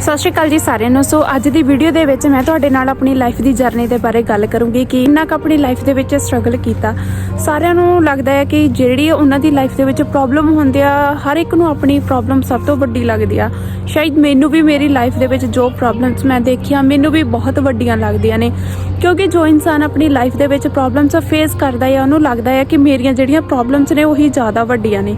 ਸਤਿ ਸ਼੍ਰੀ ਅਕਾਲ ਜੀ ਸਾਰਿਆਂ ਨੂੰ। ਸੋ ਅੱਜ ਦੀ ਵੀਡੀਓ ਦੇ ਵਿੱਚ ਮੈਂ ਤੁਹਾਡੇ ਨਾਲ ਆਪਣੀ ਲਾਈਫ ਦੀ ਜਰਨੀ ਦੇ ਬਾਰੇ ਗੱਲ ਕਰੂੰਗੀ ਕਿ ਇੰਨਾ ਕੁ ਆਪਣੀ ਲਾਈਫ ਦੇ ਵਿੱਚ ਸਟਰਗਲ ਕੀਤਾ। ਸਾਰਿਆਂ ਨੂੰ ਲੱਗਦਾ ਹੈ ਕਿ ਜਿਹੜੀ ਉਹਨਾਂ ਦੀ ਲਾਈਫ ਦੇ ਵਿੱਚ ਪ੍ਰੋਬਲਮ ਹੁੰਦੀ ਆ, ਹਰ ਇੱਕ ਨੂੰ ਆਪਣੀ ਪ੍ਰੋਬਲਮ ਸਭ ਤੋਂ ਵੱਡੀ ਲੱਗਦੀ ਆ। ਸ਼ਾਇਦ ਮੈਨੂੰ ਵੀ ਮੇਰੀ ਲਾਈਫ ਦੇ ਵਿੱਚ ਜੋ ਪ੍ਰੋਬਲਮਸ ਮੈਂ ਦੇਖੀਆਂ ਮੈਨੂੰ ਵੀ ਬਹੁਤ ਵੱਡੀਆਂ ਲੱਗਦੀਆਂ ਨੇ, ਕਿਉਂਕਿ ਜੋ ਇਨਸਾਨ ਆਪਣੀ ਲਾਈਫ ਦੇ ਵਿੱਚ ਪ੍ਰੋਬਲਮਸ ਫੇਸ ਕਰਦਾ ਹੈ ਉਹਨੂੰ ਲੱਗਦਾ ਹੈ ਕਿ ਮੇਰੀਆਂ ਜਿਹੜੀਆਂ ਪ੍ਰੋਬਲਮਸ ਨੇ ਉਹੀ ਜ਼ਿਆਦਾ ਵੱਡੀਆਂ ਨੇ।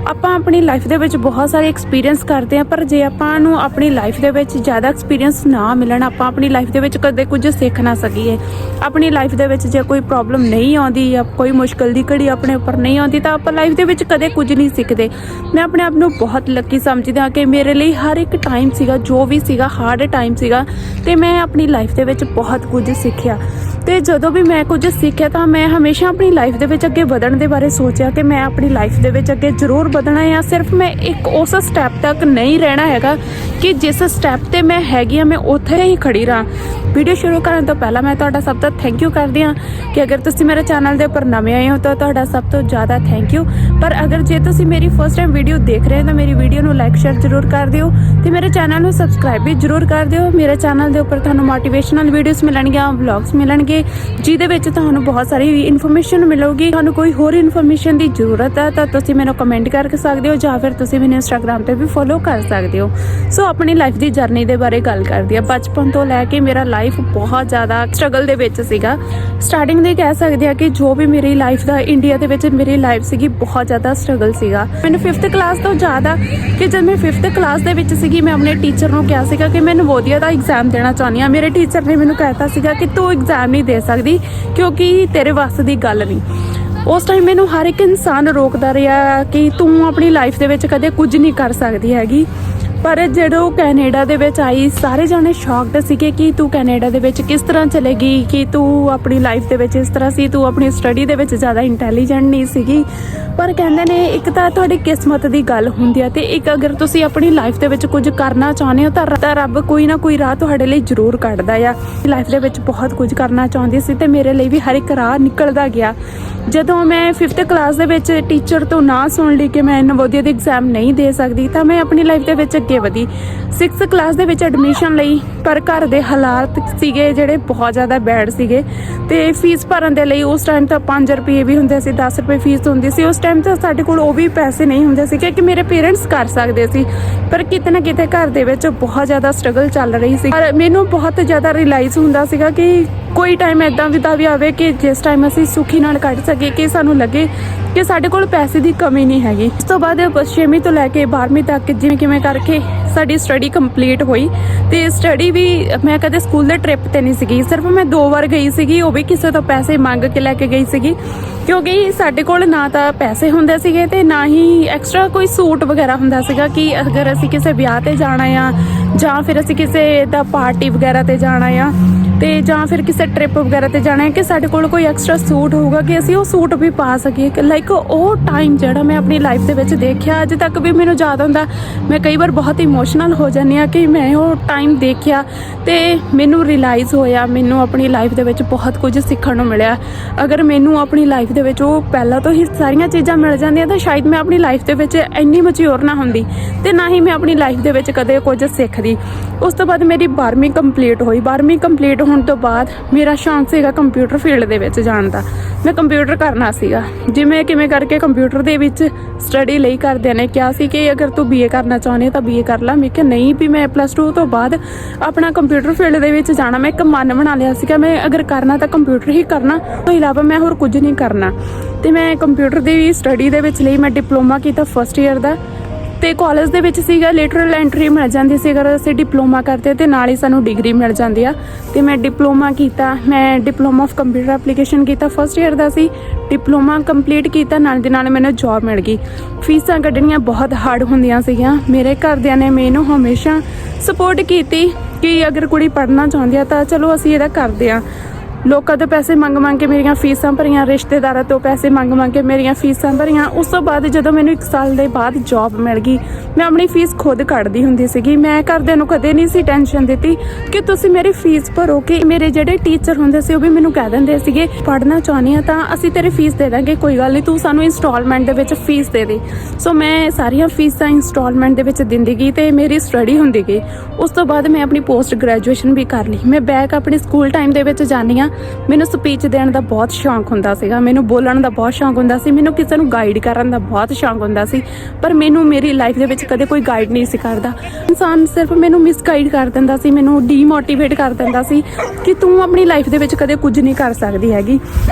ਆਪਾਂ ਆਪਣੀ ਲਾਈਫ ਦੇ ਵਿੱਚ ਬਹੁਤ ਸਾਰੇ ਐਕਸਪੀਰੀਅੰਸ ਕਰਦੇ ਹਾਂ, ਪਰ ਜੇ ਆਪਾਂ ਨੂੰ ਆਪਣੀ ਲਾਈਫ ਦੇ ਵਿੱਚ ਜ਼ਿਆਦਾ ਐਕਸਪੀਰੀਅੰਸ ਨਾ ਮਿਲਣ, ਆਪਾਂ ਆਪਣੀ ਲਾਈਫ ਦੇ ਵਿੱਚ ਕਦੇ ਕੁਝ ਸਿੱਖ ਨਾ ਸਕੀਏ। ਆਪਣੀ ਲਾਈਫ ਦੇ ਵਿੱਚ ਜੇ ਕੋਈ ਪ੍ਰੋਬਲਮ ਨਹੀਂ ਆਉਂਦੀ ਜਾਂ ਕੋਈ ਮੁਸ਼ਕਿਲ ਦੀ ਘੜੀ ਆਪਣੇ ਉੱਪਰ ਨਹੀਂ ਆਉਂਦੀ ਤਾਂ ਆਪਾਂ ਲਾਈਫ ਦੇ ਵਿੱਚ ਕਦੇ ਕੁਝ ਨਹੀਂ ਸਿੱਖਦੇ। ਮੈਂ ਆਪਣੇ ਆਪ ਨੂੰ ਬਹੁਤ ਲੱਕੀ ਸਮਝਦੀ ਹਾਂ ਕਿ ਮੇਰੇ ਲਈ ਹਰ ਇੱਕ ਟਾਈਮ ਸੀਗਾ, ਜੋ ਵੀ ਸੀਗਾ ਹਾਰਡ ਟਾਈਮ ਸੀਗਾ, ਤੇ ਮੈਂ ਆਪਣੀ ਲਾਈਫ ਦੇ ਵਿੱਚ ਬਹੁਤ ਕੁਝ ਸਿੱਖਿਆ। ਤੇ ਜਦੋਂ ਵੀ ਮੈਂ ਕੁਝ ਸਿੱਖਿਆ ਤਾਂ ਮੈਂ ਹਮੇਸ਼ਾ ਆਪਣੀ ਲਾਈਫ ਦੇ ਵਿੱਚ ਅੱਗੇ ਵਧਣ ਦੇ ਬਾਰੇ ਸੋਚਿਆ ਕਿ ਮੈਂ ਆਪਣੀ ਲਾਈਫ ਦੇ ਵਿੱਚ ਅੱਗੇ ਜ਼ਰੂਰ ਵਧਣਾ ਹੈ। ਸਿਰਫ ਮੈਂ ਇੱਕ ਉਸ ਸਟੈਪ ਤੱਕ ਨਹੀਂ ਰਹਿਣਾ ਹੈਗਾ ਕਿ ਜਿਸ ਸਟੈਪ ਤੇ ਮੈਂ ਹੈਗੀ ਆ ਮੈਂ ਉੱਥੇ ਹੀ ਖੜੀ ਰਹਾਂ। ਵੀਡੀਓ ਸ਼ੁਰੂ ਕਰਨ ਤੋਂ ਪਹਿਲਾਂ ਮੈਂ ਤੁਹਾਡਾ ਸਭ ਤੋਂ ਥੈਂਕ ਯੂ ਕਰਦੀ ਹਾਂ ਕਿ ਅਗਰ ਤੁਸੀਂ ਮੇਰੇ ਚੈਨਲ ਦੇ ਉੱਪਰ ਨਵੇਂ ਆਏ ਹੋ ਤਾਂ ਤੁਹਾਡਾ ਸਭ ਤੋਂ ਜ਼ਿਆਦਾ ਥੈਂਕ ਯੂ। ਪਰ ਅਗਰ ਜੇ ਤੁਸੀਂ ਮੇਰੀ ਫਸਟ ਟਾਈਮ ਵੀਡੀਓ ਦੇਖ ਰਹੇ ਹੋ ਤਾਂ ਮੇਰੀ ਵੀਡੀਓ ਨੂੰ ਲਾਈਕ ਸ਼ੇਅਰ ਜ਼ਰੂਰ ਕਰ ਦਿਓ ਤੇ ਮੇਰੇ ਚੈਨਲ ਨੂੰ ਸਬਸਕ੍ਰਾਈਬ ਵੀ ਜ਼ਰੂਰ ਕਰ ਦਿਓ। ਮੇਰੇ ਚੈਨਲ ਦੇ ਉੱਪਰ ਤੁਹਾਨੂੰ ਮੋਟੀਵੇਸ਼ਨਲ ਵੀਡੀਓਜ਼ ਮਿਲਣਗੀਆਂ, ਵਲੌਗਸ ਮਿਲਣਗੇ ਜਿਹਦੇ ਵਿੱਚ ਤੁਹਾਨੂੰ ਬਹੁਤ ਸਾਰੀ ਇਨਫੋਰਮੇਸ਼ਨ ਮਿਲੂਗੀ। ਤੁਹਾਨੂੰ ਕੋਈ ਹੋਰ ਇਨਫੋਰਮੇਸ਼ਨ ਦੀ ਜ਼ਰੂਰਤ ਹੈ ਤਾਂ ਤੁਸੀਂ ਮੈਨੂੰ ਕਮੈਂਟ ਕਰਕੇ ਸਕਦੇ ਹੋ ਜਾਂ ਫਿਰ ਤੁਸੀਂ ਮੈਨੂੰ ਇੰਸਟਾਗ੍ਰਾਮ ਤੇ ਵੀ ਫੋਲੋ ਕਰ ਸਕਦੇ ਹੋ। ਸੋ ਆਪਣੀ ਲਾਈਫ ਦੀ ਜਰਨੀ ਦੇ ਬਾਰੇ ਗੱਲ ਕਰਦੀ ਆ। ਬਚਪਨ ਤੋਂ ਲੈ ਕੇ ਮੇਰਾ ਲਾਈਫ ਬਹੁਤ ਜ਼ਿਆਦਾ ਸਟਰਗਲ ਦੇ ਵਿੱਚ ਸੀਗਾ। ਸਟਾਰਟਿੰਗ ਦੇ ਕਹਿ ਸਕਦੇ ਆ ਕਿ ਜੋ ਵੀ ਮੇਰੀ ਲਾਈਫ ਦਾ ਇੰਡੀਆ ਦੇ ਵਿੱਚ ਮੇਰੀ ਲਾਈਫ ਸੀਗੀ ਬਹੁਤ ਜ਼ਿਆਦਾ ਸਟਰਗਲ ਸੀਗਾ। ਮੈਨੂੰ 5th ਕਲਾਸ ਤੋਂ ਜ਼ਿਆਦਾ ਕਿ ਜਦ ਮੈਂ 5th ਕਲਾਸ ਦੇ ਵਿੱਚ ਸੀਗੀ ਮੈਂ ਆਪਣੇ ਟੀਚਰ ਨੂੰ ਕਿਹਾ ਸੀਗਾ ਕਿ ਮੈਂ ਨਵੋਦਿਆ ਦਾ ਐਗਜ਼ਾਮ ਦੇਣਾ ਚਾਹੁੰਦੀ ਹਾਂ। ਮੇਰੇ ਟੀਚਰ ਨੇ ਮੈਨੂੰ ਕਹਿਤਾ ਸੀਗਾ ਕਿ ਤੂੰ ਐਗਜ਼ਾਮ ਨਹੀਂ ਦੇ ਸਕਦੀ ਕਿਉਂਕਿ ਤੇਰੇ ਵੱਸ ਦੀ ਗੱਲ ਨਹੀਂ। ਉਸ ਟਾਈਮ ਮੈਨੂੰ ਹਰ ਇੱਕ ਇਨਸਾਨ ਰੋਕਦਾ ਰਿਹਾ ਕਿ ਤੂੰ ਆਪਣੀ ਲਾਈਫ ਦੇ ਵਿੱਚ ਕਦੇ ਕੁਝ ਨਹੀਂ ਕਰ ਸਕਦੀ ਹੈਗੀ। ਪਰ ਜਦੋਂ ਕੈਨੇਡਾ ਦੇ ਵਿੱਚ ਆਈ ਸਾਰੇ ਜਾਣੇ ਸ਼ੌਕਡ ਸੀਗੇ ਕਿ ਤੂੰ ਕੈਨੇਡਾ ਦੇ ਵਿੱਚ ਕਿਸ ਤਰ੍ਹਾਂ ਚਲੇਗੀ, ਕਿ ਤੂੰ ਆਪਣੀ ਲਾਈਫ ਦੇ ਵਿੱਚ ਇਸ ਤਰ੍ਹਾਂ ਸੀ, ਤੂੰ ਆਪਣੀ ਸਟੱਡੀ ਦੇ ਵਿੱਚ ਜ਼ਿਆਦਾ ਇੰਟੈਲੀਜੈਂਟ ਨਹੀਂ ਸੀਗੀ। ਪਰ ਕਹਿੰਦੇ ਨੇ ਇੱਕ ਤਾਂ ਤੁਹਾਡੀ ਕਿਸਮਤ ਦੀ ਗੱਲ ਹੁੰਦੀ ਆ ਤੇ ਇੱਕ ਅਗਰ ਤੁਸੀਂ ਆਪਣੀ ਲਾਈਫ ਦੇ ਵਿੱਚ ਕੁਝ ਕਰਨਾ ਚਾਹੁੰਦੇ ਹੋ ਤਾਂ ਰੱਬ ਕੋਈ ਨਾ ਕੋਈ ਰਾਹ ਤੁਹਾਡੇ ਲਈ ਜ਼ਰੂਰ ਕੱਢਦਾ ਆ। ਲਾਈਫ ਦੇ ਵਿੱਚ ਬਹੁਤ ਕੁਝ ਕਰਨਾ ਚਾਹੁੰਦੀ ਸੀ ਤੇ ਮੇਰੇ ਲਈ ਵੀ ਹਰ ਇੱਕ ਰਾਹ ਨਿਕਲਦਾ ਗਿਆ। ਜਦੋਂ ਮੈਂ 5th ਕਲਾਸ ਦੇ ਵਿੱਚ ਟੀਚਰ ਤੋਂ ਨਾ ਸੁਣ ਲਈ ਕਿ ਮੈਂ ਨਵੋਦਿਆ ਦੇ ਐਗਜ਼ਾਮ ਨਹੀਂ ਦੇ ਸਕਦੀ ਤਾਂ ਮੈਂ ਆਪਣੀ ਲਾਈਫ ਦੇ ਵਿੱਚ ਅੱਗੇ ਵਧੀ। 6th ਕਲਾਸ ਦੇ ਵਿੱਚ ਐਡਮਿਸ਼ਨ ਲਈ, ਪਰ ਘਰ ਦੇ ਹਾਲਾਤ ਸੀਗੇ ਜਿਹੜੇ ਬਹੁਤ ਜ਼ਿਆਦਾ ਬੈਡ ਸੀਗੇ ਤੇ ਫੀਸ ਭਰਨ ਦੇ ਲਈ ਉਸ ਟਾਈਮ ਤਾਂ 5 ਰੁਪਏ ਵੀ ਹੁੰਦੇ ਸੀ, 10 ਰੁਪਏ ਫੀਸ ਹੁੰਦੀ ਸੀ। ਉਸ ਟਾਈਮ ਤਾਂ ਸਾਡੇ ਕੋਲ ਉਹ ਵੀ ਪੈਸੇ ਨਹੀਂ ਹੁੰਦੇ ਸੀ ਕਿ ਮੇਰੇ ਪੇਰੈਂਟਸ ਕਰ ਸਕਦੇ ਸੀ। ਪਰ ਕਿਤੇ ਨਾ ਕਿਤੇ ਘਰ ਦੇ ਵਿੱਚ ਬਹੁਤ ਜ਼ਿਆਦਾ ਸਟਰਗਲ ਚੱਲ ਰਹੀ ਸੀ। ਪਰ ਮੈਨੂੰ ਬਹੁਤ ਜ਼ਿਆਦਾ ਰਿਅਲਾਈਜ਼ ਹੁੰਦਾ ਸੀਗਾ ਕਿ ਕੋਈ ਟਾਈਮ ਇੱਦਾਂ ਦਾ ਵੀ ਆਵੇ ਕਿ ਜਿਸ ਟਾਈਮ ਅਸੀਂ ਸੁਖੀ ਨਾਲ ਕੱਢ ਸਕੀਏ, ਕਿ ਸਾਨੂੰ ਲੱਗੇ ਕਿ ਸਾਡੇ ਕੋਲ ਪੈਸੇ ਦੀ ਕਮੀ ਨਹੀਂ ਹੈਗੀ। ਇਸ ਤੋਂ ਬਾਅਦ 6ਵੀਂ ਤੋਂ ਲੈ ਕੇ 12ਵੀਂ ਤੱਕ ਜਿਵੇਂ ਕਿਵੇਂ ਕਰਕੇ ਸਾਡੀ ਸਟੱਡੀ ਕੰਪਲੀਟ ਹੋਈ ਤੇ ਸਟੱਡੀ ਵੀ ਮੈਂ ਕਦੇ ਸਕੂਲ ਦੇ ਟ੍ਰਿਪ ਤੇ ਨਹੀਂ ਸੀਗੀ। ਸਿਰਫ ਮੈਂ 2 ਵਾਰ ਗਈ ਸੀਗੀ, ਉਹ ਵੀ ਕਿਸੇ ਤੋਂ ਪੈਸੇ ਮੰਗ ਕੇ ਲੈ ਕੇ ਗਈ ਸੀਗੀ ਕਿਉਂਕਿ ਸਾਡੇ ਕੋਲ ਨਾ ਤਾਂ ਪੈਸੇ ਹੁੰਦੇ ਸੀਗੇ ਤੇ ਨਾ ਹੀ ਐਕਸਟਰਾ ਕੋਈ ਸੂਟ ਵਗੈਰਾ ਹੁੰਦਾ ਸੀਗਾ ਕਿ ਅਗਰ ਅਸੀਂ ਕਿਸੇ ਵਿਆਹ ਤੇ ਜਾਣਾ ਆ ਜਾਂ ਫਿਰ ਅਸੀਂ ਕਿਸੇ ਦਾ ਪਾਰਟੀ ਵਗੈਰਾ ਤੇ ਜਾਣਾ ਆ ਤੇ ਜਾਂ ਫਿਰ ਕਿਸੇ ਟ੍ਰਿਪ ਵਗੈਰਾ ਤੇ ਜਾਣਾ ਹੈ ਕਿ ਸਾਡੇ ਕੋਲ ਕੋਈ ਐਕਸਟਰਾ ਸੂਟ ਹੋਊਗਾ ਕਿ ਅਸੀਂ ਉਹ ਸੂਟ ਵੀ ਪਾ ਸਕੀਏ। ਲਾਈਕ ਉਹ ਟਾਈਮ ਜਿਹੜਾ ਮੈਂ ਆਪਣੀ ਲਾਈਫ ਦੇ ਵਿੱਚ ਦੇਖਿਆ ਅੱਜ ਤੱਕ ਵੀ ਮੈਨੂੰ ਯਾਦ ਹੁੰਦਾ। ਮੈਂ ਕਈ ਵਾਰ ਬਹੁਤ ਇਮੋਸ਼ਨਲ ਹੋ ਜਾਂਦੀ ਹਾਂ ਕਿ ਮੈਂ ਉਹ ਟਾਈਮ ਦੇਖਿਆ ਤੇ ਮੈਨੂੰ ਰਿਅਲਾਈਜ਼ ਹੋਇਆ ਮੈਨੂੰ ਆਪਣੀ ਲਾਈਫ ਦੇ ਵਿੱਚ ਬਹੁਤ ਕੁਝ ਸਿੱਖਣ ਨੂੰ ਮਿਲਿਆ। ਅਗਰ ਮੈਨੂੰ ਆਪਣੀ ਲਾਈਫ ਦੇ ਵਿੱਚ ਉਹ ਪਹਿਲਾਂ ਤੋਂ ਹੀ ਸਾਰੀਆਂ ਚੀਜ਼ਾਂ ਮਿਲ ਜਾਂਦੀਆਂ ਤਾਂ ਸ਼ਾਇਦ ਮੈਂ ਆਪਣੀ ਲਾਈਫ ਦੇ ਵਿੱਚ ਇੰਨੀ ਮੈਚਿਓਰ ਨਾ ਹੁੰਦੀ ਤੇ ਨਾ ਹੀ ਮੈਂ ਆਪਣੀ ਲਾਈਫ ਦੇ ਵਿੱਚ ਕਦੇ ਕੁਝ ਸਿੱਖਦੀ। ਉਸ ਤੋਂ ਬਾਅਦ ਮੇਰੀ 12ਵੀਂ ਕੰਪਲੀਟ ਹੋਈ। 12ਵੀਂ ਕੰਪਲੀਟ ਹੋਣ ਤੋਂ ਬਾਅਦ ਮੇਰਾ ਸ਼ੌਂਕ ਸੀਗਾ ਕੰਪਿਊਟਰ ਫੀਲਡ ਦੇ ਵਿੱਚ ਜਾਣ ਦਾ। ਮੈਂ ਕੰਪਿਊਟਰ ਕਰਨਾ ਸੀਗਾ। ਜਿਵੇਂ ਕਿਵੇਂ ਕਰਕੇ ਕੰਪਿਊਟਰ ਦੇ ਵਿੱਚ ਸਟੱਡੀ ਲਈ ਘਰਦਿਆਂ ਨੇ ਕਿਹਾ ਸੀ ਕਿ ਅਗਰ ਤੂੰ BA ਕਰਨਾ ਚਾਹੁੰਦੀ ਤਾਂ BA ਕਰ ਲੈ। ਮੈਂ ਕਿਹਾ ਨਹੀਂ, ਵੀ ਮੈਂ +2 ਤੋਂ ਬਾਅਦ ਆਪਣਾ ਕੰਪਿਊਟਰ ਫੀਲਡ ਦੇ ਵਿੱਚ ਜਾਣਾ। ਮੈਂ ਇੱਕ ਮਨ ਬਣਾ ਲਿਆ ਸੀਗਾ ਮੈਂ ਅਗਰ ਕਰਨਾ ਤਾਂ ਕੰਪਿਊਟਰ ਹੀ ਕਰਨਾ, ਤੋਂ ਇਲਾਵਾ ਮੈਂ ਹੋਰ ਕੁਝ ਨਹੀਂ ਕਰਨਾ। ਤੇ ਮੈਂ ਕੰਪਿਊਟਰ ਦੀ ਸਟੱਡੀ ਦੇ ਵਿੱਚ ਲਈ ਮੈਂ ਡਿਪਲੋਮਾ ਕੀਤਾ ਫਸਟ ਈਅਰ ਦਾ ਤੇ ਕਾਲਜ ਦੇ ਵਿੱਚ ਸੀਗਾ ਲੈਟਰਲ ਐਂਟਰੀ ਮਿਲ ਜਾਂਦੀ ਸੀ ਅਗਰ ਅਸੀਂ ਡਿਪਲੋਮਾ ਕਰਦੇ ਤੇ ਨਾਲ ਹੀ ਸਾਨੂੰ ਡਿਗਰੀ ਮਿਲ ਜਾਂਦੀ ਆ। ਤੇ ਮੈਂ ਡਿਪਲੋਮਾ ਕੀਤਾ। ਮੈਂ ਡਿਪਲੋਮਾ ਆਫ ਕੰਪਿਊਟਰ ਐਪਲੀਕੇਸ਼ਨ ਕੀਤਾ, ਫਸਟ ਈਅਰ ਦਾ ਸੀ। ਡਿਪਲੋਮਾ ਕੰਪਲੀਟ ਕੀਤਾ, ਨਾਲ ਦੇ ਨਾਲ ਮੈਨੂੰ ਜੌਬ ਮਿਲ ਗਈ। ਫੀਸਾਂ ਕੱਢਣੀਆਂ ਬਹੁਤ ਹਾਰਡ ਹੁੰਦੀਆਂ ਸੀਗੀਆਂ। ਮੇਰੇ ਘਰਦਿਆਂ ਨੇ ਮੈਨੂੰ ਹਮੇਸ਼ਾ ਸਪੋਰਟ ਕੀਤੀ ਕਿ ਅਗਰ ਕੁੜੀ ਪੜ੍ਹਨਾ ਚਾਹੁੰਦੀ ਆ ਤਾਂ ਚਲੋ ਅਸੀਂ ਇਹਦਾ ਕਰਦੇ ਆ। ਲੋਕਾਂ ਤੋਂ ਪੈਸੇ ਮੰਗ ਕੇ ਮੇਰੀਆਂ ਫੀਸਾਂ ਭਰੀਆਂ, ਰਿਸ਼ਤੇਦਾਰਾਂ ਤੋਂ ਪੈਸੇ ਮੰਗ ਕੇ ਮੇਰੀਆਂ ਫੀਸਾਂ ਭਰੀਆਂ। ਉਸ ਤੋਂ ਬਾਅਦ ਜਦੋਂ ਮੈਨੂੰ 1 ਸਾਲ ਦੇ ਬਾਅਦ ਜੌਬ ਮਿਲ ਗਈ, ਮੈਂ ਆਪਣੀ ਫੀਸ ਖੁਦ ਕੱਢਦੀ ਹੁੰਦੀ ਸੀਗੀ। ਮੈਂ ਘਰਦਿਆਂ ਨੂੰ ਕਦੇ ਨਹੀਂ ਸੀ ਟੈਨਸ਼ਨ ਦਿੱਤੀ ਕਿ ਤੁਸੀਂ ਮੇਰੀ ਫੀਸ ਭਰੋ। ਕਿ ਮੇਰੇ ਜਿਹੜੇ ਟੀਚਰ ਹੁੰਦੇ ਸੀ ਉਹ ਵੀ ਮੈਨੂੰ ਕਹਿ ਦਿੰਦੇ ਸੀਗੇ, ਪੜ੍ਹਨਾ ਚਾਹੁੰਦੀ ਆ ਤਾਂ ਅਸੀਂ ਤੇਰੀ ਫੀਸ ਦੇ ਦਾਂਗੇ, ਕੋਈ ਗੱਲ ਨਹੀਂ, ਤੂੰ ਸਾਨੂੰ ਇੰਸਟਾਲਮੈਂਟ ਦੇ ਵਿੱਚ ਫੀਸ ਦੇ ਦੇ। ਸੋ ਮੈਂ ਸਾਰੀਆਂ ਫੀਸਾਂ ਇੰਸਟਾਲਮੈਂਟ ਦੇ ਵਿੱਚ ਦਿੰਦੀ ਗਈ ਤੇ ਮੇਰੀ ਸਟੱਡੀ ਹੁੰਦੀ ਗਈ। ਉਸ ਤੋਂ ਬਾਅਦ ਮੈਂ ਆਪਣੀ ਪੋਸਟ ਗ੍ਰੈਜੂਏਸ਼ਨ ਵੀ ਕਰ ਲਈ। ਮੈਂ ਬੈਕ ਆਪਣੇ ਸਕੂਲ ਟਾਈਮ ਦੇ ਵਿੱਚ ਜਾਂਦੀ ਹਾਂ। ਮੈਨੂੰ ਸਪੀਚ ਦੇਣ ਦਾ ਬਹੁਤ ਸ਼ੌਂਕ ਹੁੰਦਾ ਸੀਗਾ, ਮੈਨੂੰ ਬੋਲਣ ਦਾ ਬਹੁਤ ਸ਼ੌਂਕ ਹੁੰਦਾ ਸੀ, ਮੈਨੂੰ ਕਿਸੇ ਨੂੰ ਗਾਈਡ ਕਰਨ ਦਾ ਬਹੁਤ ਸ਼ੌਂਕ ਹੁੰਦਾ ਸੀ। ਪਰ ਮੈਨੂੰ ਮੇਰੀ ਲਾਈਫ ਦੇ ਵਿੱਚ ਕਦੇ ਕੋਈ ਗਾਈਡ ਨਹੀਂ ਸੀ ਕਰਦਾ। ਇਨਸਾਨ ਸਿਰਫ ਮੈਨੂੰ ਮਿਸਗਾਈਡ ਕਰ ਦਿੰਦਾ ਸੀ, ਮੈਨੂੰ ਡੀਮੋਟੀਵੇਟ ਕਰ ਦਿੰਦਾ ਸੀ ਕਿ ਤੂੰ ਆਪਣੀ ਲਾਈਫ ਦੇ ਵਿੱਚ ਕਦੇ ਕੁਝ ਨਹੀਂ ਕਰ ਸਕਦੀ ਹੈਗੀ।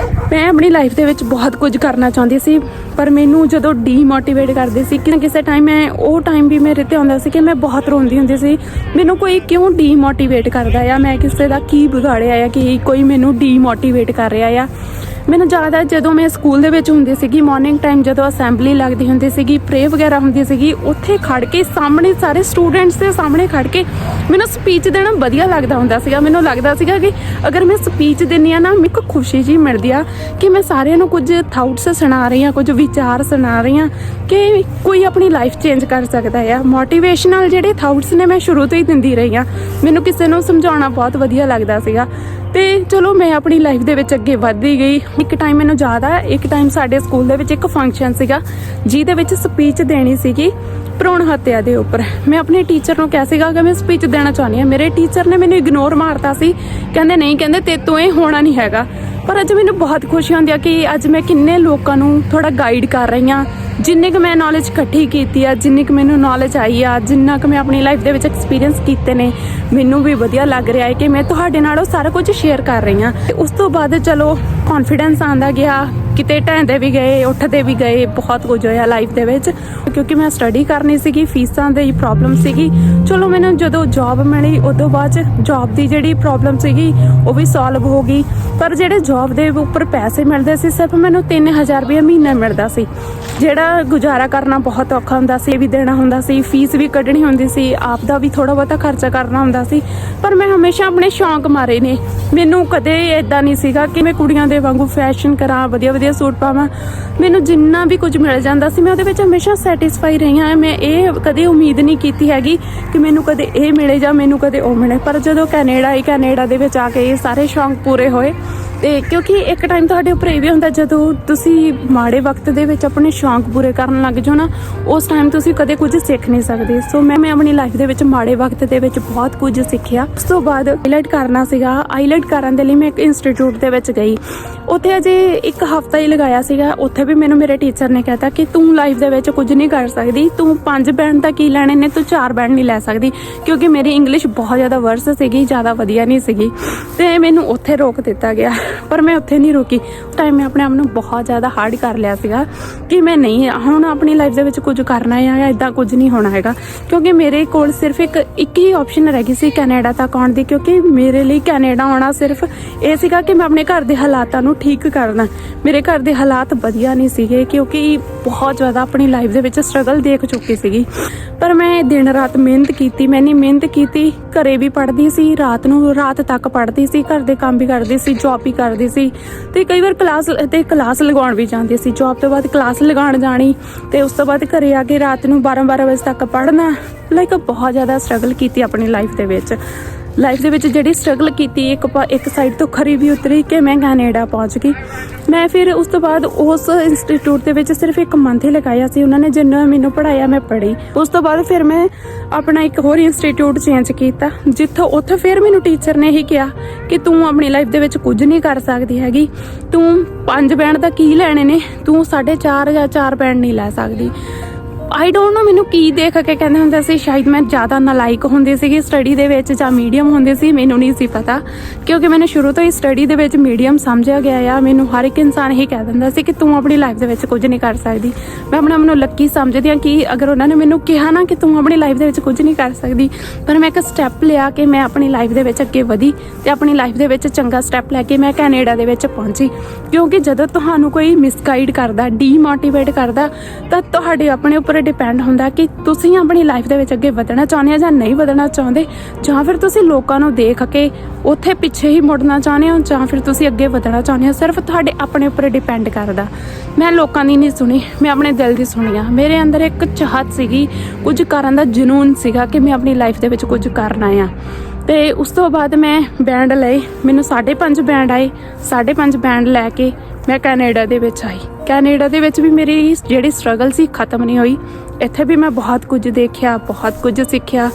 ਮੈਂ ਆਪਣੀ ਲਾਈਫ ਦੇ ਵਿੱਚ ਬਹੁਤ ਕੁਝ ਕਰਨਾ ਚਾਹੁੰਦੀ ਸੀ, ਪਰ ਮੈਨੂੰ ਜਦੋਂ ਡੀਮੋਟੀਵੇਟ ਕਰਦੇ ਸੀ ਕਿ ਕਿਸੇ ਟਾਈਮ ਉਹ ਟਾਈਮ ਵੀ ਮੇਰੇ ਤੇ ਆਉਂਦਾ ਸੀ ਕਿ ਮੈਂ ਬਹੁਤ ਰੋਂਦੀ ਹੁੰਦੀ ਸੀ, ਮੈਨੂੰ ਕੋਈ ਕਿਉਂ ਡੀਮੋਟੀਵੇਟ ਕਰਦਾ ਆ, ਮੈਂ ਕਿਸੇ ਦਾ ਕੀ ਵਿਗਾੜਿਆ ਆ ਕਿ ਕੋਈ ਮੈਨੂੰ ਡੀਮੋਟੀਵੇਟ ਕਰ ਰਿਹਾ ਆ। ਮੈਨੂੰ ਯਾਦ ਹੈ ਜਦੋਂ ਮੈਂ ਸਕੂਲ ਦੇ ਵਿੱਚ ਹੁੰਦੀ ਸੀਗੀ, ਮਾਰਨਿੰਗ ਟਾਈਮ ਜਦੋਂ ਅਸੈਂਬਲੀ ਲੱਗਦੀ ਹੁੰਦੀ ਸੀਗੀ, ਪ੍ਰੇ ਵਗੈਰਾ ਹੁੰਦੀ ਸੀਗੀ, ਉੱਥੇ ਖੜ ਕੇ ਸਾਹਮਣੇ ਸਾਰੇ ਸਟੂਡੈਂਟਸ ਦੇ ਸਾਹਮਣੇ ਖੜ ਕੇ ਮੈਨੂੰ ਸਪੀਚ ਦੇਣਾ ਵਧੀਆ ਲੱਗਦਾ ਹੁੰਦਾ ਸੀਗਾ। ਮੈਨੂੰ ਲੱਗਦਾ ਸੀਗਾ ਕਿ ਅਗਰ ਮੈਂ ਸਪੀਚ ਦਿੰਦੀ ਆ ਨਾ, ਮੈਨੂੰ ਖੁਸ਼ੀ ਜੀ ਮਿਲਦੀ ਆ ਕਿ ਮੈਂ ਸਾਰਿਆਂ ਨੂੰ ਕੁਝ ਥਾਊਟਸ ਸੁਣਾ ਰਹੀ ਹਾਂ, ਕੁਝ ਵਿਚਾਰ ਸੁਣਾ ਰਹੀ ਹਾਂ ਕਿ ਕੋਈ ਆਪਣੀ ਲਾਈਫ ਚੇਂਜ ਕਰ ਸਕਦਾ ਆ। ਮੋਟੀਵੇਸ਼ਨਲ ਜਿਹੜੇ ਥਾਊਟਸ ਨੇ ਮੈਂ ਸ਼ੁਰੂ ਤੋਂ ਹੀ ਦਿੰਦੀ ਰਹੀ ਹਾਂ। ਮੈਨੂੰ ਕਿਸੇ ਨੂੰ ਸਮਝਾਉਣਾ ਬਹੁਤ ਵਧੀਆ ਲੱਗਦਾ ਸੀਗਾ ਤੇ ਚਲੋ ਮੈਂ ਆਪਣੀ ਲਾਈਫ ਦੇ ਵਿੱਚ ਅੱਗੇ ਵੱਧਦੀ ਗਈ। ਇੱਕ ਟਾਈਮ ਮੈਨੂੰ ਯਾਦ ਆ, ਇੱਕ ਟਾਈਮ ਸਾਡੇ ਸਕੂਲ ਦੇ ਵਿੱਚ ਇੱਕ ਫੰਕਸ਼ਨ ਸੀਗਾ ਜਿਹਦੇ ਵਿੱਚ ਸਪੀਚ ਦੇਣੀ ਸੀਗੀ ਭਰੂਣ ਹੱਤਿਆ ਦੇ ਉੱਪਰ। ਮੈਂ ਆਪਣੇ ਟੀਚਰ ਨੂੰ ਕਿਹਾ ਸੀਗਾ ਕਿ ਮੈਂ ਸਪੀਚ ਦੇਣਾ ਚਾਹੁੰਦੀ ਹਾਂ। ਮੇਰੇ ਟੀਚਰ ਨੇ ਮੈਨੂੰ ਇਗਨੋਰ ਮਾਰਤਾ ਸੀ, ਕਹਿੰਦੇ ਨਹੀਂ, ਕਹਿੰਦੇ ਤੇ ਤੋਂ ਇਹ ਹੋਣਾ ਨਹੀਂ ਹੈਗਾ। ਪਰ ਅੱਜ ਮੈਨੂੰ ਬਹੁਤ ਖੁਸ਼ੀ ਹੁੰਦੀ ਆ ਕਿ ਅੱਜ ਮੈਂ ਕਿੰਨੇ ਲੋਕਾਂ ਨੂੰ ਥੋੜਾ ਗਾਈਡ ਕਰ ਰਹੀ ਹਾਂ। ਜਿੰਨੀ ਕੁ ਮੈਂ ਨੌਲੇਜ ਇਕੱਠੀ ਕੀਤੀ ਆ, ਜਿੰਨੀ ਕੁ ਮੈਨੂੰ ਨੌਲੇਜ ਆਈ ਆ, ਜਿੰਨਾ ਕੁ ਮੈਂ ਆਪਣੀ ਲਾਈਫ ਦੇ ਵਿੱਚ ਐਕਸਪੀਰੀਅੰਸ ਕੀਤੇ ਨੇ, ਮੈਨੂੰ ਵੀ ਵਧੀਆ ਲੱਗ ਰਿਹਾ ਹੈ ਕਿ ਮੈਂ ਤੁਹਾਡੇ ਨਾਲ ਉਹ ਸਾਰਾ ਕੁਝ ਸ਼ੇਅਰ ਕਰ ਰਹੀ ਹਾਂ। ਤੇ ਉਸ ਤੋਂ ਬਾਅਦ ਚਲੋ ਕੌਨਫੀਡੈਂਸ ਆਉਂਦਾ ਗਿਆ, ਕਿਤੇ ਢਹਿੰਦੇ ਵੀ ਗਏ, ਉੱਠਦੇ ਵੀ ਗਏ, ਬਹੁਤ ਕੁਝ ਹੋਇਆ ਲਾਈਫ ਦੇ ਵਿੱਚ ਕਿਉਂਕਿ ਮੈਂ ਸਟੱਡੀ ਕਰਨੀ ਸੀਗੀ, ਫੀਸਾਂ ਦੀ ਪ੍ਰੋਬਲਮ ਸੀਗੀ। ਚਲੋ ਮੈਨੂੰ ਜਦੋਂ ਜੌਬ ਮਿਲੀ ਉਦੋਂ ਬਾਅਦ ਜੌਬ ਦੀ ਜਿਹੜੀ ਪ੍ਰੋਬਲਮ ਸੀਗੀ ਉਹ ਵੀ ਸੋਲਵ ਹੋ ਗਈ। ਪਰ ਜਿਹੜੇ ਜੌਬ ਦੇ ਉੱਪਰ ਪੈਸੇ ਮਿਲਦੇ ਸੀ, ਸਿਰਫ ਮੈਨੂੰ 3000 ਰੁਪਏ ਮਹੀਨਾ ਮਿਲਦਾ ਸੀ, ਜਿਹੜਾ ਗੁਜ਼ਾਰਾ ਕਰਨਾ ਬਹੁਤ ਔਖਾ ਹੁੰਦਾ ਸੀ। ਵੀ ਦੇਣਾ ਹੁੰਦਾ ਸੀ, ਫੀਸ ਵੀ ਕੱਢਣੀ ਹੁੰਦੀ ਸੀ, ਆਪ ਦਾ ਵੀ ਥੋੜਾ ਬਹੁਤਾ ਖਰਚਾ ਕਰਨਾ ਹੁੰਦਾ ਸੀ। ਪਰ ਮੈਂ ਹਮੇਸ਼ਾ ਆਪਣੇ ਸ਼ੌਂਕ ਮਾਰੇ ਨੇ। ਮੈਨੂੰ ਕਦੇ ਇਦਾਂ ਨਹੀਂ ਸੀਗਾ ਕਿ ਮੈਂ ਕੁੜੀਆਂ ਦੇ ਵਾਂਗੂ ਫੈਸ਼ਨ ਕਰਾਂ, ਵਧੀਆ ਸੂਟ ਪਾਵਾਂ। ਮੈਨੂੰ ਜਿੰਨਾ ਵੀ ਕੁਝ ਮਿਲ ਜਾਂਦਾ ਸੀ ਮੈਂ ਉਹਦੇ ਵਿੱਚ ਹਮੇਸ਼ਾ ਸੈਟੀਸਫਾਈ ਰਹੀ ਹਾਂ। ਮੈਂ ਇਹ ਕਦੇ ਉਮੀਦ ਨਹੀਂ ਕੀਤੀ ਹੈਗੀ ਕਿ ਮੈਨੂੰ ਕਦੇ ਇਹ ਮਿਲੇ ਜਾਂ ਮੈਨੂੰ ਕਦੇ ਉਹ ਮਿਲੇ। ਪਰ ਜਦੋਂ ਕੈਨੇਡਾ ਦੇ ਵਿੱਚ ਆ ਕੇ ਇਹ ਸਾਰੇ ਸ਼ੌਂਕ ਪੂਰੇ ਹੋਏ ਤੇ ਕਿਉਂਕਿ ਇੱਕ ਟਾਈਮ ਤੁਹਾਡੇ ਉੱਪਰ ਇਹ ਵੀ ਹੁੰਦਾ, ਜਦੋਂ ਤੁਸੀਂ ਮਾੜੇ ਵਕਤ ਦੇ ਵਿੱਚ ਆਪਣੇ ਸ਼ੌਂਕ ਪੂਰੇ ਕਰਨ ਲੱਗ ਜਾਓ ਨਾ, ਉਸ ਟਾਈਮ ਤੁਸੀਂ ਕਦੇ ਕੁਝ ਸਿੱਖ ਨਹੀਂ ਸਕਦੇ। ਸੋ ਮੈਂ ਆਪਣੀ ਲਾਈਫ ਦੇ ਵਿੱਚ ਮਾੜੇ ਵਕਤ ਦੇ ਵਿੱਚ ਬਹੁਤ ਕੁਝ ਸਿੱਖਿਆ। ਉਸ ਤੋਂ ਬਾਅਦ ਆਈਲੈਟ ਕਰਨਾ ਸੀਗਾ। ਆਈਲੈਟ ਕਰਨ ਦੇ ਲਈ ਮੈਂ ਇੱਕ ਇੰਸਟੀਚਿਊਟ ਦੇ ਵਿੱਚ ਗਈ। ਉੱਥੇ ਅਜੇ 1 ਹਫ਼ਤਾ ਹੀ ਲਗਾਇਆ ਸੀਗਾ। ਉੱਥੇ ਵੀ ਮੈਨੂੰ ਮੇਰੇ ਟੀਚਰ ਨੇ ਕਹਿਤਾ ਕਿ ਤੂੰ ਲਾਈਫ ਦੇ ਵਿੱਚ ਕੁਝ ਨਹੀਂ ਕਰ ਸਕਦੀ, ਤੂੰ 5 ਬੈਂਡ ਤਾਂ ਕੀ ਲੈਣੇ ਨੇ, ਤੂੰ 4 ਬੈਂਡ ਨਹੀਂ ਲੈ ਸਕਦੀ, ਕਿਉਂਕਿ ਮੇਰੀ ਇੰਗਲਿਸ਼ ਬਹੁਤ ਜ਼ਿਆਦਾ ਵਰਸ ਸੀਗੀ, ਜ਼ਿਆਦਾ ਵਧੀਆ ਨਹੀਂ ਸੀਗੀ ਤੇ ਮੈਨੂੰ ਉੱਥੇ ਰੋਕ ਦਿੱਤਾ ਗਿਆ। ਪਰ ਮੈਂ ਉੱਥੇ ਨਹੀਂ ਰੁਕੀ। ਉਸ ਟਾਈਮ ਮੈਂ ਆਪਣੇ ਆਪ ਨੂੰ ਬਹੁਤ ਜ਼ਿਆਦਾ ਹਾਰਡ ਕਰ ਲਿਆ ਸੀਗਾ ਕਿ ਮੈਂ ਨਹੀਂ ਹੁਣ ਆਪਣੀ ਲਾਈਫ ਦੇ ਵਿੱਚ ਕੁਝ ਕਰਨਾ ਹੈ, ਇੱਦਾਂ ਕੁਝ ਨਹੀਂ ਹੋਣਾ ਹੈਗਾ। ਕਿਉਂਕਿ ਮੇਰੇ ਕੋਲ ਸਿਰਫ ਇੱਕ ਹੀ ਆਪਸ਼ਨ ਰਹਿ ਗਈ ਸੀ ਕੈਨੇਡਾ ਤੱਕ ਆਉਣ ਦੀ, ਕਿਉਂਕਿ ਮੇਰੇ ਲਈ ਕੈਨੇਡਾ ਆਉਣਾ ਸਿਰਫ ਇਹ ਸੀਗਾ ਕਿ ਮੈਂ ਆਪਣੇ ਘਰ ਦੇ ਹਾਲਾਤਾਂ ਨੂੰ ਠੀਕ ਕਰਨਾ। ਮੇਰੇ ਘਰ ਦੇ ਹਾਲਾਤ ਵਧੀਆ ਨਹੀਂ ਸੀਗੇ ਕਿਉਂਕਿ ਬਹੁਤ ਜ਼ਿਆਦਾ ਆਪਣੀ ਲਾਈਫ ਦੇ ਵਿੱਚ ਸਟਰਗਲ ਦੇਖ ਚੁੱਕੀ ਸੀਗੀ। ਪਰ ਮੈਂ ਦਿਨ ਰਾਤ ਮਿਹਨਤ ਕੀਤੀ, ਮਿਹਨਤ ਕੀਤੀ। ਘਰੇ ਵੀ ਪੜ੍ਹਦੀ ਸੀ, ਰਾਤ ਤੱਕ ਪੜ੍ਹਦੀ ਸੀ, ਘਰ ਦੇ ਕੰਮ ਵੀ ਕਰਦੀ ਸੀ, ਜੌਬ ਵੀ ਕਰਦੀ ਸੀ ਤੇ ਕਈ ਵਾਰ ਕਲਾਸ ਲਗਾਉਣ ਵੀ ਜਾਂਦੀ ਸੀ। ਜੌਬ ਤੋਂ ਬਾਅਦ ਕਲਾਸ ਲਗਾਉਣ ਜਾਣੀ ਤੇ ਉਸ ਤੋਂ ਬਾਅਦ ਘਰੇ ਆ ਕੇ ਰਾਤ ਨੂੰ 12 ਵਜੇ ਤੱਕ ਪੜ੍ਹਨਾ। ਲਾਈਕ ਬਹੁਤ ਜ਼ਿਆਦਾ ਸਟਰਗਲ ਕੀਤੀ ਆਪਣੀ ਲਾਈਫ ਦੇ ਵਿੱਚ। ਜਿਹੜੀ ਸਟਰਗਲ ਕੀਤੀ, ਇੱਕ ਸਾਈਡ ਤੋਂ ਖਰੀ ਵੀ ਉਤਰੀ ਕਿ ਮੈਂ ਕੈਨੇਡਾ ਪਹੁੰਚ ਗਈ। ਮੈਂ ਫਿਰ ਉਸ ਤੋਂ ਬਾਅਦ ਉਸ ਇੰਸਟੀਚਿਊਟ ਦੇ ਵਿੱਚ ਸਿਰਫ 1 ਮੰਥ ਹੀ ਲਗਾਇਆ ਸੀ। ਉਹਨਾਂ ਨੇ ਜਿੰਨਾ ਮੈਨੂੰ ਪੜ੍ਹਾਇਆ ਮੈਂ ਪੜ੍ਹੀ। ਉਸ ਤੋਂ ਬਾਅਦ ਫਿਰ ਮੈਂ ਆਪਣਾ ਇੱਕ ਹੋਰ ਇੰਸਟੀਚਿਊਟ ਚੇਂਜ ਕੀਤਾ, ਉੱਥੇ ਫਿਰ ਮੈਨੂੰ ਟੀਚਰ ਨੇ ਹੀ ਕਿਹਾ ਕਿ ਤੂੰ ਆਪਣੀ ਲਾਈਫ ਦੇ ਵਿੱਚ ਕੁਝ ਨਹੀਂ ਕਰ ਸਕਦੀ ਹੈਗੀ, ਤੂੰ 5 ਬੈਂਡ ਦਾ ਕੀ ਲੈਣੇ ਨੇ, ਤੂੰ 4.5 ਜਾਂ 4 ਬੈਂਡ ਨਹੀਂ ਲੈ ਸਕਦੀ। ਆਈ ਡੋਂਟ ਨੋ ਮੈਨੂੰ ਕੀ ਦੇਖ ਕੇ ਕਹਿੰਦੇ ਹੁੰਦੇ ਸੀ, ਸ਼ਾਇਦ ਮੈਂ ਜ਼ਿਆਦਾ ਨਾਲਾਇਕ ਹੁੰਦੀ ਸੀਗੀ ਸਟੱਡੀ ਦੇ ਵਿੱਚ ਜਾਂ ਮੀਡੀਅਮ ਹੁੰਦੀ ਸੀ, ਮੈਨੂੰ ਨਹੀਂ ਸੀ ਪਤਾ। ਕਿਉਂਕਿ ਮੈਨੂੰ ਸ਼ੁਰੂ ਤੋਂ ਹੀ ਸਟੱਡੀ ਦੇ ਵਿੱਚ ਮੀਡੀਅਮ ਸਮਝਿਆ ਗਿਆ ਆ। ਮੈਨੂੰ ਹਰ ਇੱਕ ਇਨਸਾਨ ਹੀ ਕਹਿ ਦਿੰਦਾ ਸੀ ਕਿ ਤੂੰ ਆਪਣੀ ਲਾਈਫ ਦੇ ਵਿੱਚ ਕੁਝ ਨਹੀਂ ਕਰ ਸਕਦੀ। ਮੈਂ ਆਪਣੇ ਆਪ ਨੂੰ ਲੱਕੀ ਸਮਝਦੀ ਹਾਂ ਕਿ ਅਗਰ ਉਹਨਾਂ ਨੇ ਮੈਨੂੰ ਕਿਹਾ ਨਾ ਕਿ ਤੂੰ ਆਪਣੀ ਲਾਈਫ ਦੇ ਵਿੱਚ ਕੁਝ ਨਹੀਂ ਕਰ ਸਕਦੀ, ਪਰ ਮੈਂ ਇੱਕ ਸਟੈਪ ਲਿਆ ਕਿ ਮੈਂ ਆਪਣੀ ਲਾਈਫ ਦੇ ਵਿੱਚ ਅੱਗੇ ਵਧੀ ਤੇ ਆਪਣੀ ਲਾਈਫ ਦੇ ਵਿੱਚ ਚੰਗਾ ਸਟੈਪ ਲੈ ਕੇ ਮੈਂ ਕੈਨੇਡਾ ਦੇ ਵਿੱਚ ਪਹੁੰਚੀ। ਕਿਉਂਕਿ ਜਦੋਂ ਤੁਹਾਨੂੰ ਕੋਈ ਮਿਸਗਾਈਡ ਕਰਦਾ, ਡੀਮੋਟੀਵੇਟ ਕਰਦਾ, ਤਾਂ ਤੁਹਾਡੇ ਆਪਣੇ ਉੱਪਰ ਉੱਪਰ ਡਿਪੈਂਡ ਹੁੰਦਾ ਕਿ ਤੁਸੀਂ ਆਪਣੀ ਲਾਈਫ ਦੇ ਵਿੱਚ ਅੱਗੇ ਵਧਣਾ ਚਾਹੁੰਦੇ ਹੋ ਜਾਂ ਨਹੀਂ ਵਧਣਾ ਚਾਹੁੰਦੇ, ਜਾਂ ਫਿਰ ਤੁਸੀਂ ਲੋਕਾਂ ਨੂੰ ਦੇਖ ਕੇ ਉੱਥੇ ਪਿੱਛੇ ਹੀ ਮੁੜਨਾ ਚਾਹੁੰਦੇ ਹੋ, ਜਾਂ ਫਿਰ ਤੁਸੀਂ ਅੱਗੇ ਵਧਣਾ ਚਾਹੁੰਦੇ ਹੋ। ਸਿਰਫ ਤੁਹਾਡੇ ਆਪਣੇ ਉੱਪਰ ਡਿਪੈਂਡ ਕਰਦਾ। ਮੈਂ ਲੋਕਾਂ ਦੀ ਨਹੀਂ ਸੁਣੀ, ਮੈਂ ਆਪਣੇ ਦਿਲ ਦੀ ਸੁਣੀ ਆ। ਮੇਰੇ ਅੰਦਰ ਇੱਕ ਚਾਹਤ ਸੀਗੀ, ਕੁਝ ਕਰਨ ਦਾ ਜਨੂਨ ਸੀਗਾ ਕਿ ਮੈਂ ਆਪਣੀ ਲਾਈਫ ਦੇ ਵਿੱਚ ਕੁਝ ਕਰਨਾ ਆ। ਤੇ ਉਸ ਤੋਂ ਬਾਅਦ ਮੈਂ ਬੈਂਡ ਲਏ, ਮੈਨੂੰ 5.5 ਬੈਂਡ ਆਏ। 5.5 ਬੈਂਡ ਲੈ ਕੇ ਮੈਂ ਕੈਨੇਡਾ ਦੇ ਵਿੱਚ ਆਈ। ਕੈਨੇਡਾ ਦੇ ਵਿੱਚ ਵੀ ਮੇਰੀ ਜਿਹੜੀ ਸਟਰਗਲ ਸੀ ਖਤਮ ਨਹੀਂ ਹੋਈ। ਇੱਥੇ ਵੀ ਮੈਂ ਬਹੁਤ ਕੁਝ ਦੇਖਿਆ, ਬਹੁਤ ਕੁਝ ਸਿੱਖਿਆ।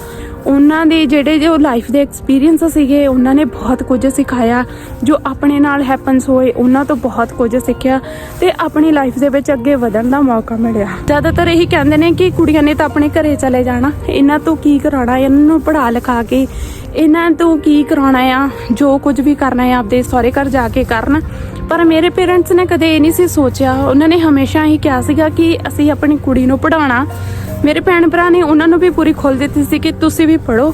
ਉਹਨਾਂ ਦੇ ਜਿਹੜੇ ਜੋ ਲਾਈਫ ਦੇ ਐਕਸਪੀਰੀਅੰਸ ਸੀਗੇ, ਉਹਨਾਂ ਨੇ ਬਹੁਤ ਕੁਝ ਸਿਖਾਇਆ। ਜੋ ਆਪਣੇ ਨਾਲ ਹੈਪਨਸ ਹੋਏ, ਉਹਨਾਂ ਤੋਂ ਬਹੁਤ ਕੁਝ ਸਿੱਖਿਆ ਤੇ ਆਪਣੀ ਲਾਈਫ ਦੇ ਵਿੱਚ ਅੱਗੇ ਵਧਣ ਦਾ ਮੌਕਾ ਮਿਲਿਆ। ਜ਼ਿਆਦਾਤਰ ਇਹੀ ਕਹਿੰਦੇ ਨੇ ਕਿ ਕੁੜੀਆਂ ਨੇ ਤਾਂ ਆਪਣੇ ਘਰੇ ਚਲੇ ਜਾਣਾ, ਇਹਨਾਂ ਤੋਂ ਕੀ ਕਰਾਉਣਾ, ਇਹਨਾਂ ਨੂੰ ਪੜ੍ਹਾ ਲਿਖਾ ਕੇ ਇਹਨਾਂ ਤੋਂ ਕੀ ਕਰਾਉਣਾ ਆ, ਜੋ ਕੁਝ ਵੀ ਕਰਨਾ ਹੈ ਆਪਦੇ ਸਹੁਰੇ ਘਰ ਜਾ ਕੇ ਕਰਨ। ਪਰ ਮੇਰੇ ਪੇਰੈਂਟਸ ਨੇ ਕਦੇ ਇਹ ਨਹੀਂ ਸੀ ਸੋਚਿਆ। ਉਹਨਾਂ ਨੇ ਹਮੇਸ਼ਾ ਹੀ ਕਿਹਾ ਸੀਗਾ ਕਿ ਅਸੀਂ ਆਪਣੀ ਕੁੜੀ ਨੂੰ ਪੜ੍ਹਾਉਣਾ। ਮੇਰੇ ਭੈਣ ਭਰਾ ਨੇ ਉਹਨਾਂ ਨੂੰ ਵੀ ਪੂਰੀ ਖੁੱਲ੍ਹ ਦਿੱਤੀ ਸੀ ਕਿ ਤੁਸੀਂ ਵੀ ਪੜ੍ਹੋ।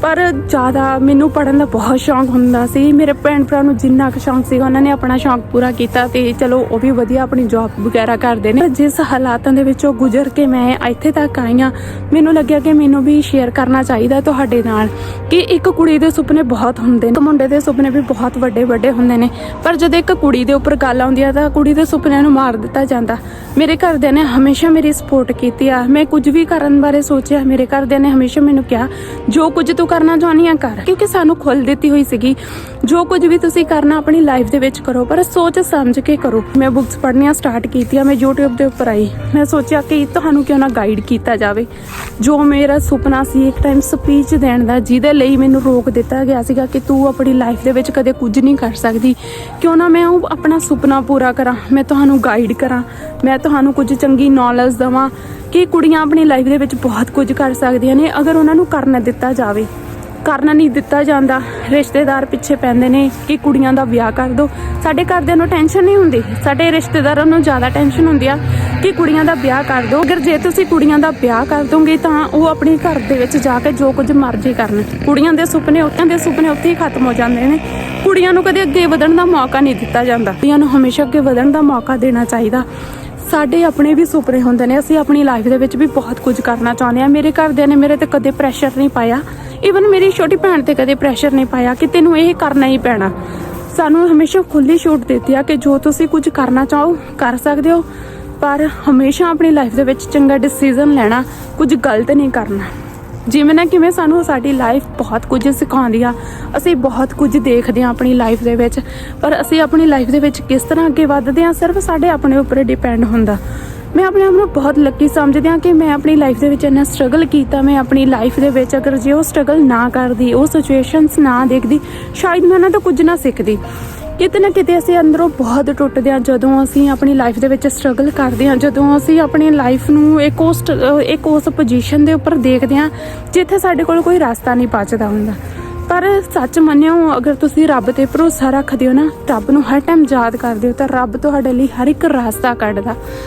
ਪਰ ਜ਼ਿਆਦਾ ਮੈਨੂੰ ਪੜ੍ਹਨ ਦਾ ਬਹੁਤ ਸ਼ੌਂਕ ਹੁੰਦਾ ਸੀ। ਮੇਰੇ ਭੈਣ ਭਰਾ ਨੂੰ ਜਿੰਨਾ ਕੁ ਸ਼ੌਂਕ ਸੀਗਾ, ਉਹਨਾਂ ਨੇ ਆਪਣਾ ਸ਼ੌਂਕ ਪੂਰਾ ਕੀਤਾ ਤੇ ਚਲੋ ਉਹ ਵੀ ਵਧੀਆ ਆਪਣੀ ਜੌਬ ਵਗੈਰਾ ਕਰਦੇ ਨੇ। ਜਿਸ ਹਾਲਾਤਾਂ ਦੇ ਵਿੱਚੋਂ ਗੁਜ਼ਰ ਕੇ ਮੈਂ ਇੱਥੇ ਤੱਕ ਆਈ ਹਾਂ, ਮੈਨੂੰ ਲੱਗਿਆ ਕਿ ਮੈਨੂੰ ਵੀ ਸ਼ੇਅਰ ਕਰਨਾ ਚਾਹੀਦਾ ਤੁਹਾਡੇ ਨਾਲ ਕਿ ਇੱਕ ਕੁੜੀ ਦੇ ਸੁਪਨੇ ਬਹੁਤ ਹੁੰਦੇ ਨੇ, ਇੱਕ ਮੁੰਡੇ ਦੇ ਸੁਪਨੇ ਵੀ ਬਹੁਤ ਵੱਡੇ ਵੱਡੇ ਹੁੰਦੇ ਨੇ। ਪਰ ਜਦੋਂ ਇੱਕ ਕੁੜੀ ਦੇ ਉੱਪਰ ਗੱਲ ਆਉਂਦੀ ਆ ਤਾਂ ਕੁੜੀ ਦੇ ਸੁਪਨਿਆਂ ਨੂੰ ਮਾਰ ਦਿੱਤਾ ਜਾਂਦਾ। ਮੇਰੇ ਘਰਦਿਆਂ ਨੇ ਹਮੇਸ਼ਾ ਮੇਰੀ ਸਪੋਰਟ ਕੀਤੀ ਆ। ਮੈਂ ਕੁਝ ਵੀ ਕਰਨ ਬਾਰੇ ਸੋਚਿਆ, ਮੇਰੇ ਘਰਦਿਆਂ ਨੇ ਹਮੇਸ਼ਾ ਮੈਨੂੰ ਕਿਹਾ ਜੋ ਕੁਝ ਤੂੰ ਕਰਨਾ ਚਾਹੁੰਦੀ ਆ ਕਰ, ਕਿਉਂਕਿ ਸਾਨੂੰ ਖੁੱਲ੍ਹ ਦਿੱਤੀ ਹੋਈ ਸੀਗੀ ਜੋ ਕੁਝ ਵੀ ਤੁਸੀਂ ਕਰਨਾ ਆਪਣੀ ਲਾਈਫ ਦੇ ਵਿੱਚ ਕਰੋ, ਪਰ ਸੋਚ ਸਮਝ ਕੇ ਕਰੋ। ਮੈਂ ਬੁੱਕਸ ਪੜ੍ਹਨੀਆਂ ਸਟਾਰਟ ਕੀਤੀਆਂ, ਮੈਂ YouTube ਦੇ ਉੱਪਰ ਆਈ। ਮੈਂ ਸੋਚਿਆ ਕਿ ਤੁਹਾਨੂੰ ਕਿਉਂ ਨਾ ਗਾਈਡ ਕੀਤਾ ਜਾਵੇ। ਜੋ ਮੇਰਾ ਸੁਪਨਾ ਸੀ ਇੱਕ ਟਾਈਮ ਸਪੀਚ ਦੇਣ ਦਾ, ਜਿਹਦੇ ਲਈ ਮੈਨੂੰ ਰੋਕ ਦਿੱਤਾ ਗਿਆ ਸੀਗਾ ਕਿ ਤੂੰ ਆਪਣੀ ਲਾਈਫ ਦੇ ਵਿੱਚ ਕਦੇ ਕੁਝ ਨਹੀਂ ਕਰ ਸਕਦੀ, ਕਿਉਂ ਨਾ ਮੈਂ ਉਹ ਆਪਣਾ ਸੁਪਨਾ ਪੂਰਾ ਕਰਾਂ। ਮੈਂ ਤੁਹਾਨੂੰ ਗਾਈਡ ਕਰਾਂ, ਮੈਂ ਤੁਹਾਨੂੰ ਕੁਝ ਚੰਗੀ ਨੌਲੇਜ ਦੇਵਾਂ ਕਿ ਕੁੜੀਆਂ ਆਪਣੀ ਲਾਈਫ ਦੇ ਵਿੱਚ ਬਹੁਤ ਕੁਝ ਕਰ ਸਕਦੀਆਂ ਨੇ ਅਗਰ ਉਹਨਾਂ ਨੂੰ ਕਰਨ ਦਿੱਤਾ ਜਾਵੇ। ਕਰਨਾ ਨਹੀਂ ਦਿੱਤਾ ਜਾਂਦਾ। ਰਿਸ਼ਤੇਦਾਰ ਪਿੱਛੇ ਪੈਂਦੇ ਨੇ ਕਿ ਕੁੜੀਆਂ ਦਾ ਵਿਆਹ ਕਰ ਦਿਓ। ਸਾਡੇ ਘਰਦਿਆਂ ਨੂੰ ਟੈਨਸ਼ਨ ਨਹੀਂ ਹੁੰਦੀ, ਸਾਡੇ ਰਿਸ਼ਤੇਦਾਰਾਂ ਨੂੰ ਜ਼ਿਆਦਾ ਟੈਨਸ਼ਨ ਹੁੰਦੀ ਆ ਕਿ ਕੁੜੀਆਂ ਦਾ ਵਿਆਹ ਕਰ ਦਿਓ। ਅਗਰ ਜੇ ਤੁਸੀਂ ਕੁੜੀਆਂ ਦਾ ਵਿਆਹ ਕਰ ਦੋਗੇ ਤਾਂ ਉਹ ਆਪਣੇ ਘਰ ਦੇ ਵਿੱਚ ਜਾ ਕੇ ਜੋ ਕੁਝ ਮਰਜ਼ੀ ਕਰਨ। ਕੁੜੀਆਂ ਦੇ ਸੁਪਨੇ ਉੱਥੇ ਹੀ ਖਤਮ ਹੋ ਜਾਂਦੇ ਨੇ। ਕੁੜੀਆਂ ਨੂੰ ਕਦੇ ਅੱਗੇ ਵਧਣ ਦਾ ਮੌਕਾ ਨਹੀਂ ਦਿੱਤਾ ਜਾਂਦਾ। ਕੁੜੀਆਂ ਨੂੰ ਹਮੇਸ਼ਾ ਅੱਗੇ ਵਧਣ ਦਾ ਮੌਕਾ ਦੇਣਾ ਚਾਹੀਦਾ। ਸਾਡੇ ਆਪਣੇ ਵੀ ਸੁਪਨੇ ਹੁੰਦੇ ਨੇ, ਅਸੀਂ ਆਪਣੀ ਲਾਈਫ ਦੇ ਵਿੱਚ ਵੀ ਬਹੁਤ ਕੁਝ ਕਰਨਾ ਚਾਹੁੰਦੇ ਹਾਂ। ਮੇਰੇ ਘਰਦਿਆਂ ਨੇ ਮੇਰੇ ਤੇ ਕਦੇ ਪ੍ਰੈਸ਼ਰ ਨਹੀਂ ਪਾਇਆ, ਈਵਨ ਮੇਰੀ ਛੋਟੀ ਭੈਣ ਤੇ ਕਦੇ ਪ੍ਰੈਸ਼ਰ ਨਹੀਂ ਪਾਇਆ ਕਿ ਤੈਨੂੰ ਇਹ ਕਰਨਾ ਹੀ ਪੈਣਾ। ਸਾਨੂੰ ਹਮੇਸ਼ਾ ਖੁੱਲ੍ਹੀ ਛੂਟ ਦਿੱਤੀ ਆ ਕਿ ਜੋ ਤੁਸੀਂ ਕੁਝ ਕਰਨਾ ਚਾਹੋ ਕਰ ਸਕਦੇ ਹੋ, ਪਰ ਹਮੇਸ਼ਾ ਆਪਣੀ ਲਾਈਫ ਦੇ ਵਿੱਚ ਚੰਗਾ ਡਿਸੀਜ਼ਨ ਲੈਣਾ, ਕੁਝ ਗਲਤ ਨਹੀਂ ਕਰਨਾ। ਜਿਵੇਂ ਨਾ ਕਿਵੇਂ ਸਾਨੂੰ ਸਾਡੀ ਲਾਈਫ ਬਹੁਤ ਕੁਝ ਸਿਖਾਉਂਦੀ ਆ। ਅਸੀਂ ਬਹੁਤ ਕੁਝ ਦੇਖਦੇ ਹਾਂ ਆਪਣੀ ਲਾਈਫ ਦੇ ਵਿੱਚ, ਪਰ ਅਸੀਂ ਆਪਣੀ ਲਾਈਫ ਦੇ ਵਿੱਚ ਕਿਸ ਤਰ੍ਹਾਂ ਅੱਗੇ ਵੱਧਦੇ ਹਾਂ ਸਿਰਫ ਸਾਡੇ ਆਪਣੇ ਉੱਪਰ ਡਿਪੈਂਡ ਹੁੰਦਾ। ਮੈਂ ਆਪਣੇ ਆਪ ਨੂੰ ਬਹੁਤ ਲੱਕੀ ਸਮਝਦੀ ਹਾਂ ਕਿ ਮੈਂ ਆਪਣੀ ਲਾਈਫ ਦੇ ਵਿੱਚ ਇੰਨਾ ਸਟਰਗਲ ਕੀਤਾ। ਮੈਂ ਆਪਣੀ ਲਾਈਫ ਦੇ ਵਿੱਚ ਅਗਰ ਜੇ ਉਹ ਸਟਰਗਲ ਨਾ ਕਰਦੀ, ਉਹ ਸਿਚੁਏਸ਼ਨਸ ਨਾ ਦੇਖਦੀ, ਸ਼ਾਇਦ ਮੈਂ ਉਹਨਾਂ ਤੋਂ ਕੁਝ ਨਾ ਸਿੱਖਦੀ। ਕਿਤੇ ਨਾ ਕਿਤੇ ਅਸੀਂ ਅੰਦਰੋਂ ਬਹੁਤ ਟੁੱਟਦੇ ਹਾਂ ਜਦੋਂ ਅਸੀਂ ਆਪਣੀ ਲਾਈਫ ਦੇ ਵਿੱਚ ਸਟਰਗਲ ਕਰਦੇ ਹਾਂ, ਜਦੋਂ ਅਸੀਂ ਆਪਣੀ ਲਾਈਫ ਨੂੰ ਇੱਕ ਉਸ ਪੋਜੀਸ਼ਨ ਦੇ ਉੱਪਰ ਦੇਖਦੇ ਹਾਂ ਜਿੱਥੇ ਸਾਡੇ ਕੋਲ ਕੋਈ ਰਸਤਾ ਨਹੀਂ ਬਚਦਾ ਹੁੰਦਾ। ਪਰ ਸੱਚ ਮੰਨਿਓ, ਅਗਰ ਤੁਸੀਂ ਰੱਬ ਤੇ ਭਰੋਸਾ ਰੱਖਦੇ ਹੋ ਨਾ, ਰੱਬ ਨੂੰ ਹਰ ਟਾਈਮ ਯਾਦ ਕਰਦੇ ਹੋ, ਤਾਂ ਰੱਬ ਤੁਹਾਡੇ ਲਈ ਹਰ ਇੱਕ ਰਸਤਾ ਕੱਢਦਾ।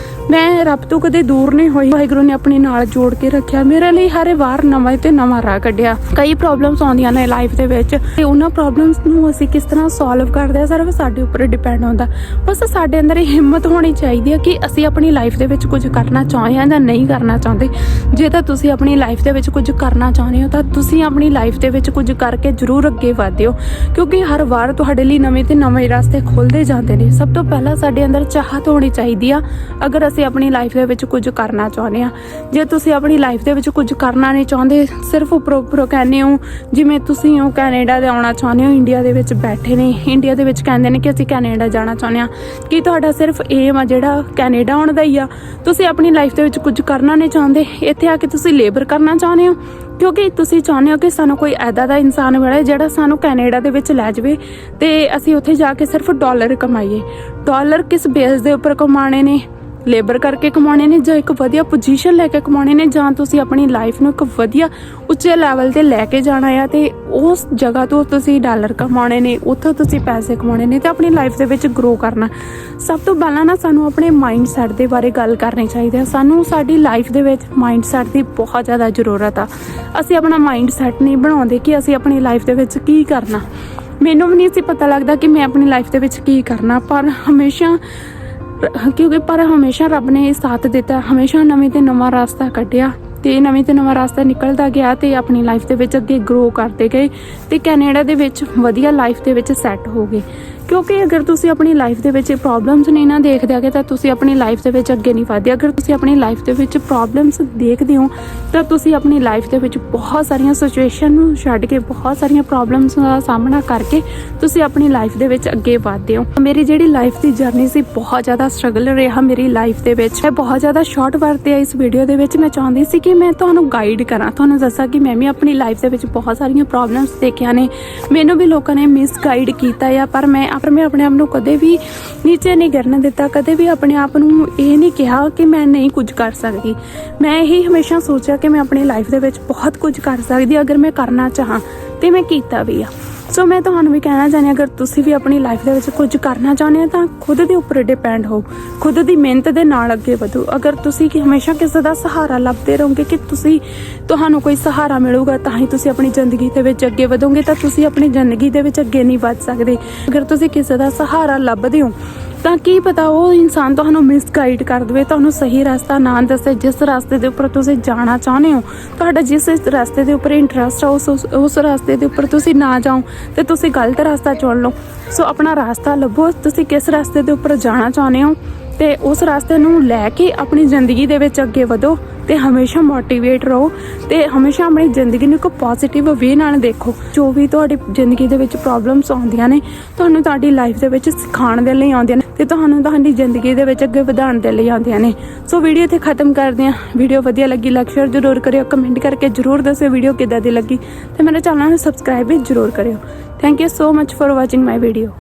ਮੈਂ ਰੱਬ ਤੋਂ ਕਦੇ ਦੂਰ ਨਹੀਂ ਹੋਈ। ਵਾਹਿਗੁਰੂ ਨੇ ਆਪਣੇ ਨਾਲ ਜੋੜ ਕੇ ਰੱਖਿਆ, ਮੇਰੇ ਲਈ ਹਰ ਵਾਰ ਨਵਾਂ ਤੇ ਨਵਾਂ ਰਾਹ ਕੱਢਿਆ। ਕਈ ਪ੍ਰੋਬਲਮਸ ਆਉਂਦੀਆਂ ਨੇ ਲਾਈਫ ਦੇ ਵਿੱਚ ਤੇ ਉਹਨਾਂ ਪ੍ਰੋਬਲਮਸ ਨੂੰ ਅਸੀਂ ਕਿਸ ਤਰ੍ਹਾਂ ਸੋਲਵ ਕਰਦੇ ਆ ਸਿਰਫ ਸਾਡੇ ਉੱਪਰ ਡਿਪੈਂਡ ਹੁੰਦਾ। ਬਸ ਸਾਡੇ ਅੰਦਰ ਇਹ ਹਿੰਮਤ ਹੋਣੀ ਚਾਹੀਦੀ ਹੈ ਕਿ ਅਸੀਂ ਆਪਣੀ ਲਾਈਫ ਦੇ ਵਿੱਚ ਕੁਝ ਕਰਨਾ ਚਾਹੁੰਦੇ ਹਾਂ ਜਾਂ ਨਹੀਂ ਕਰਨਾ ਚਾਹੁੰਦੇ। ਜੇ ਤਾਂ ਤੁਸੀਂ ਆਪਣੀ ਲਾਈਫ ਦੇ ਵਿੱਚ ਕੁਝ ਕਰਨਾ ਚਾਹੁੰਦੇ ਹੋ ਤਾਂ ਤੁਸੀਂ ਆਪਣੀ ਲਾਈਫ ਦੇ ਵਿੱਚ ਕੁਝ ਕਰਕੇ ਜ਼ਰੂਰ ਅੱਗੇ ਵਧਦੇ ਹੋ, ਕਿਉਂਕਿ ਹਰ ਵਾਰ ਤੁਹਾਡੇ ਲਈ ਨਵੇਂ ਤੇ ਨਵੇਂ ਰਸਤੇ ਖੁੱਲ੍ਹਦੇ ਜਾਂਦੇ ਨੇ। ਸਭ ਤੋਂ ਪਹਿਲਾਂ ਸਾਡੇ ਅੰਦਰ ਚਾਹਤ ਹੋਣੀ ਚਾਹੀਦੀ ਆ ਅਗਰ ਅਸੀਂ ਆਪਣੀ ਲਾਈਫ ਦੇ ਵਿੱਚ ਕੁਝ ਕਰਨਾ ਚਾਹੁੰਦੇ ਹਾਂ। ਜੇ ਤੁਸੀਂ ਆਪਣੀ ਲਾਈਫ ਦੇ ਵਿੱਚ ਕੁਝ ਕਰਨਾ ਨਹੀਂ ਚਾਹੁੰਦੇ, ਸਿਰਫ ਉੱਪਰੋਂ ਕਹਿੰਦੇ ਹੋ, ਜਿਵੇਂ ਤੁਸੀਂ ਉਹ ਕੈਨੇਡਾ ਦੇ ਆਉਣਾ ਚਾਹੁੰਦੇ ਹੋ, ਇੰਡੀਆ ਦੇ ਵਿੱਚ ਬੈਠੇ ਨੇ, ਇੰਡੀਆ ਦੇ ਵਿੱਚ ਕਹਿੰਦੇ ਨੇ ਕਿ ਅਸੀਂ ਕੈਨੇਡਾ ਜਾਣਾ ਚਾਹੁੰਦੇ ਹਾਂ, ਕਿ ਤੁਹਾਡਾ ਸਿਰਫ ਏਮ ਆ ਜਿਹੜਾ ਕੈਨੇਡਾ ਆਉਣ ਦਾ ਹੀ ਆ। ਤੁਸੀਂ ਆਪਣੀ ਲਾਈਫ ਦੇ ਵਿੱਚ ਕੁਝ ਕਰਨਾ ਨਹੀਂ ਚਾਹੁੰਦੇ, ਇੱਥੇ ਆ ਕੇ ਤੁਸੀਂ ਲੇਬਰ ਕਰਨਾ ਚਾਹੁੰਦੇ ਹੋ, ਕਿਉਂਕਿ ਤੁਸੀਂ ਚਾਹੁੰਦੇ ਹੋ ਕਿ ਸਾਨੂੰ ਕੋਈ ਐਦਾਂ ਦਾ ਇਨਸਾਨ ਮਿਲੇ ਜਿਹੜਾ ਸਾਨੂੰ ਕੈਨੇਡਾ ਦੇ ਵਿੱਚ ਲੈ ਜਾਵੇ ਤੇ ਅਸੀਂ ਉੱਥੇ ਜਾ ਕੇ ਸਿਰਫ ਡਾਲਰ ਕਮਾਈਏ। ਡਾਲਰ ਕਿਸ ਬੇਸ ਦੇ ਉੱਪਰ ਕਮਾਉਣੇ ਨੇ? ਲੇਬਰ ਕਰਕੇ ਕਮਾਉਣੇ ਨੇ ਜਾਂ ਇੱਕ ਵਧੀਆ ਪੋਜੀਸ਼ਨ ਲੈ ਕੇ ਕਮਾਉਣੇ ਨੇ, ਜਾਂ ਤੁਸੀਂ ਆਪਣੀ ਲਾਈਫ ਨੂੰ ਇੱਕ ਵਧੀਆ ਉੱਚੇ ਲੈਵਲ 'ਤੇ ਲੈ ਕੇ ਜਾਣਾ ਆ ਤੇ ਉਸ ਜਗ੍ਹਾ ਤੋਂ ਤੁਸੀਂ ਡਾਲਰ ਕਮਾਉਣੇ ਨੇ, ਉੱਥੋਂ ਤੁਸੀਂ ਪੈਸੇ ਕਮਾਉਣੇ ਨੇ ਤੇ ਆਪਣੀ ਲਾਈਫ ਦੇ ਵਿੱਚ ਗਰੋ ਕਰਨਾ। ਸਭ ਤੋਂ ਪਹਿਲਾਂ ਨਾ ਸਾਨੂੰ ਆਪਣੇ ਮਾਈਂਡ ਸੈੱਟ ਦੇ ਬਾਰੇ ਗੱਲ ਕਰਨੀ ਚਾਹੀਦੀ ਹੈ। ਸਾਨੂੰ ਸਾਡੀ ਲਾਈਫ ਦੇ ਵਿੱਚ ਮਾਈਂਡ ਸੈੱਟ ਦੀ ਬਹੁਤ ਜ਼ਿਆਦਾ ਜ਼ਰੂਰਤ ਆ। ਅਸੀਂ ਆਪਣਾ ਮਾਈਂਡ ਸੈੱਟ ਨਹੀਂ ਬਣਾਉਂਦੇ ਕਿ ਅਸੀਂ ਆਪਣੀ ਲਾਈਫ ਦੇ ਵਿੱਚ ਕੀ ਕਰਨਾ। ਮੈਨੂੰ ਵੀ ਨਹੀਂ ਸੀ ਪਤਾ ਲੱਗਦਾ ਕਿ ਮੈਂ ਆਪਣੀ ਲਾਈਫ ਦੇ ਵਿੱਚ ਕੀ ਕਰਨਾ, ਪਰ ਹਮੇਸ਼ਾ ਕਿਉਂਕਿ ਪਰ ਹਮੇਸ਼ਾ ਰੱਬ ਨੇ ਸਾਥ ਦਿੱਤਾ, ਹਮੇਸ਼ਾ ਨਵੇਂ ਤੇ ਨਵਾਂ ਰਸਤਾ ਕੱਢਿਆ ਤੇ ਨਵੇਂ ਤੇ ਨਵਾਂ ਰਸਤਾ ਨਿਕਲਦਾ ਗਿਆ ਤੇ ਆਪਣੀ ਲਾਈਫ ਦੇ ਵਿੱਚ ਅੱਗੇ ਗਰੋ ਕਰਦੇ ਗਏ ਤੇ ਕੈਨੇਡਾ ਦੇ ਵਿੱਚ ਵਧੀਆ ਲਾਈਫ ਦੇ ਵਿੱਚ ਸੈੱਟ ਹੋ ਗਏ। ਕਿਉਂਕਿ ਅਗਰ ਤੁਸੀਂ ਆਪਣੀ ਲਾਈਫ ਦੇ ਵਿੱਚ ਪ੍ਰੋਬਲਮਸ ਨਹੀਂ ਨਾ ਦੇਖਦੇ ਆਗੇ ਤਾਂ ਤੁਸੀਂ ਆਪਣੀ ਲਾਈਫ ਦੇ ਵਿੱਚ ਅੱਗੇ ਨਹੀਂ ਵਧਦੇ। ਅਗਰ ਤੁਸੀਂ ਆਪਣੀ ਲਾਈਫ ਦੇ ਵਿੱਚ ਪ੍ਰੋਬਲਮਸ ਦੇਖਦੇ ਹੋ ਤਾਂ ਤੁਸੀਂ ਆਪਣੀ ਲਾਈਫ ਦੇ ਵਿੱਚ ਬਹੁਤ ਸਾਰੀਆਂ ਸਿਚੁਏਸ਼ਨ ਨੂੰ ਛੱਡ ਕੇ, ਬਹੁਤ ਸਾਰੀਆਂ ਪ੍ਰੋਬਲਮਸ ਦਾ ਸਾਹਮਣਾ ਕਰਕੇ ਤੁਸੀਂ ਆਪਣੀ ਲਾਈਫ ਦੇ ਵਿੱਚ ਅੱਗੇ ਵਧਦੇ ਹੋ। ਮੇਰੀ ਜਿਹੜੀ ਲਾਈਫ ਦੀ ਜਰਨੀ ਸੀ, ਬਹੁਤ ਜ਼ਿਆਦਾ ਸਟਰਗਲ ਰਿਹਾ ਮੇਰੀ ਲਾਈਫ ਦੇ ਵਿੱਚ। ਮੈਂ ਬਹੁਤ ਜ਼ਿਆਦਾ ਸ਼ਾਰਟ ਵਰਤਿਆ ਇਸ ਵੀਡੀਓ ਦੇ ਵਿੱਚ। ਮੈਂ ਚਾਹੁੰਦੀ ਸੀ ਕਿ ਮੈਂ ਤੁਹਾਨੂੰ ਗਾਈਡ ਕਰਾਂ, ਤੁਹਾਨੂੰ ਦੱਸਾਂ ਕਿ ਮੈਂ ਵੀ ਆਪਣੀ ਲਾਈਫ ਦੇ ਵਿੱਚ ਬਹੁਤ ਸਾਰੀਆਂ ਪ੍ਰੋਬਲਮਸ ਦੇਖੀਆਂ ਨੇ, ਮੈਨੂੰ ਵੀ ਲੋਕਾਂ ਨੇ ਮਿਸ ਗਾਈਡ ਕੀਤਾ ਆ, ਪਰ ਮੈਂ ਆਪਣੇ ਆਪ ਨੂੰ ਕਦੇ ਵੀ ਨੀਚੇ ਨਹੀਂ ਗਿਰਨ ਦਿੱਤਾ, ਕਦੇ ਵੀ ਆਪਣੇ ਆਪ ਨੂੰ ਇਹ ਨਹੀਂ ਕਿਹਾ ਕਿ ਮੈਂ ਨਹੀਂ ਕੁਝ ਕਰ ਸਕਦੀ। ਮੈਂ ਇਹੀ ਹਮੇਸ਼ਾ ਸੋਚਿਆ ਕਿ ਮੈਂ ਆਪਣੀ ਲਾਈਫ ਦੇ ਵਿੱਚ ਬਹੁਤ ਕੁਝ ਕਰ ਸਕਦੀ ਅਗਰ ਮੈਂ ਕਰਨਾ ਚਾਹਾਂ, ਤੇ ਮੈਂ ਕੀਤਾ ਵੀ ਆ। ਸੋ ਮੈਂ ਤੁਹਾਨੂੰ ਵੀ ਕਹਿਣਾ ਚਾਹੁੰਦੀ ਹਾਂ, ਅਗਰ ਤੁਸੀਂ ਵੀ ਆਪਣੀ ਲਾਈਫ ਦੇ ਵਿੱਚ ਕੁਝ ਕਰਨਾ ਚਾਹੁੰਦੇ ਹੋ ਤਾਂ ਖੁਦ ਦੇ ਉੱਪਰ ਡਿਪੈਂਡ ਹੋ, ਖੁਦ ਦੀ ਮਿਹਨਤ ਦੇ ਨਾਲ ਅੱਗੇ ਵਧੋ। ਅਗਰ ਤੁਸੀਂ ਕਿ ਹਮੇਸ਼ਾ ਕਿਸੇ ਦਾ ਸਹਾਰਾ ਲੱਭਦੇ ਰਹੋਗੇ ਕਿ ਤੁਹਾਨੂੰ ਕੋਈ ਸਹਾਰਾ ਮਿਲੂਗਾ ਤਾਂ ਹੀ ਤੁਸੀਂ ਆਪਣੀ ਜ਼ਿੰਦਗੀ ਦੇ ਵਿੱਚ ਅੱਗੇ ਵਧੋਗੇ, ਤਾਂ ਤੁਸੀਂ ਆਪਣੀ ਜ਼ਿੰਦਗੀ ਦੇ ਵਿੱਚ ਅੱਗੇ ਨਹੀਂ ਵਧ ਸਕਦੇ। ਅਗਰ ਤੁਸੀਂ ਕਿਸੇ ਦਾ ਸਹਾਰਾ ਲੱਭਦੇ ਹੋ ਤਾਂ ਕੀ ਪਤਾ ਉਹ ਇਨਸਾਨ ਤੁਹਾਨੂੰ ਮਿਸਗਾਈਡ ਕਰ ਦੇਵੇ, ਤੁਹਾਨੂੰ ਸਹੀ ਰਸਤਾ ਨਾ ਦੱਸੇ। ਜਿਸ ਰਸਤੇ ਦੇ ਉੱਪਰ ਤੁਸੀਂ ਜਾਣਾ ਚਾਹੁੰਦੇ ਹੋ, ਤੁਹਾਡਾ ਜਿਸ ਰਸਤੇ ਦੇ ਉੱਪਰ ਇੰਟਰਸਟ ਆ, ਉਸ ਰਸਤੇ ਦੇ ਉੱਪਰ ਤੁਸੀਂ ਨਾ ਜਾਓ ਤੇ ਤੁਸੀਂ ਗਲਤ ਰਸਤਾ ਚੁਣ ਲਓ। ਸੋ ਆਪਣਾ ਰਸਤਾ ਲੱਭੋ, ਤੁਸੀਂ ਕਿਸ ਰਸਤੇ ਦੇ ਉੱਪਰ ਜਾਣਾ ਚਾਹੁੰਦੇ ਹੋ ਤੇ ਉਸ ਰਸਤੇ ਨੂੰ ਲੈ ਕੇ ਆਪਣੀ ਜ਼ਿੰਦਗੀ ਦੇ ਵਿੱਚ ਅੱਗੇ ਵਧੋ ਤੇ ਹਮੇਸ਼ਾ ਮੋਟੀਵੇਟ ਰਹੋ ਤੇ ਹਮੇਸ਼ਾ ਆਪਣੀ ਜ਼ਿੰਦਗੀ ਨੂੰ ਇੱਕ ਪੋਜ਼ਿਟਿਵ ਵੇ ਨਾਲ ਦੇਖੋ। ਜੋ ਵੀ ਤੁਹਾਡੀ ਜ਼ਿੰਦਗੀ ਦੇ ਵਿੱਚ ਪ੍ਰੋਬਲਮਸ ਆਉਂਦੀਆਂ ਨੇ, ਤੁਹਾਨੂੰ ਤੁਹਾਡੀ ਲਾਈਫ ਦੇ ਵਿੱਚ ਸਿਖਾਉਣ ਦੇ ਲਈ ਆਉਂਦੀਆਂ ਨੇ ਤੇ ਤੁਹਾਨੂੰ ਤੁਹਾਡੀ ਜ਼ਿੰਦਗੀ ਦੇ ਵਿੱਚ ਅੱਗੇ ਵਧਾਉਣ ਦੇ ਲਈ ਆਉਂਦੀਆਂ ਨੇ। ਸੋ ਵੀਡੀਓ ਇੱਥੇ ਖਤਮ ਕਰਦੇ ਹਾਂ। ਵੀਡੀਓ ਵਧੀਆ ਲੱਗੀ ਲਾਈਕ ਸ਼ੇਅਰ ਜ਼ਰੂਰ ਕਰਿਓ, ਕਮੈਂਟ ਕਰਕੇ ਜ਼ਰੂਰ ਦੱਸਿਓ ਵੀਡੀਓ ਕਿੱਦਾਂ ਦੀ ਲੱਗੀ ਤੇ ਮੇਰੇ ਚੈਨਲ ਨੂੰ ਸਬਸਕ੍ਰਾਈਬ ਵੀ ਜ਼ਰੂਰ ਕਰਿਓ। Thank you so much for watching my video.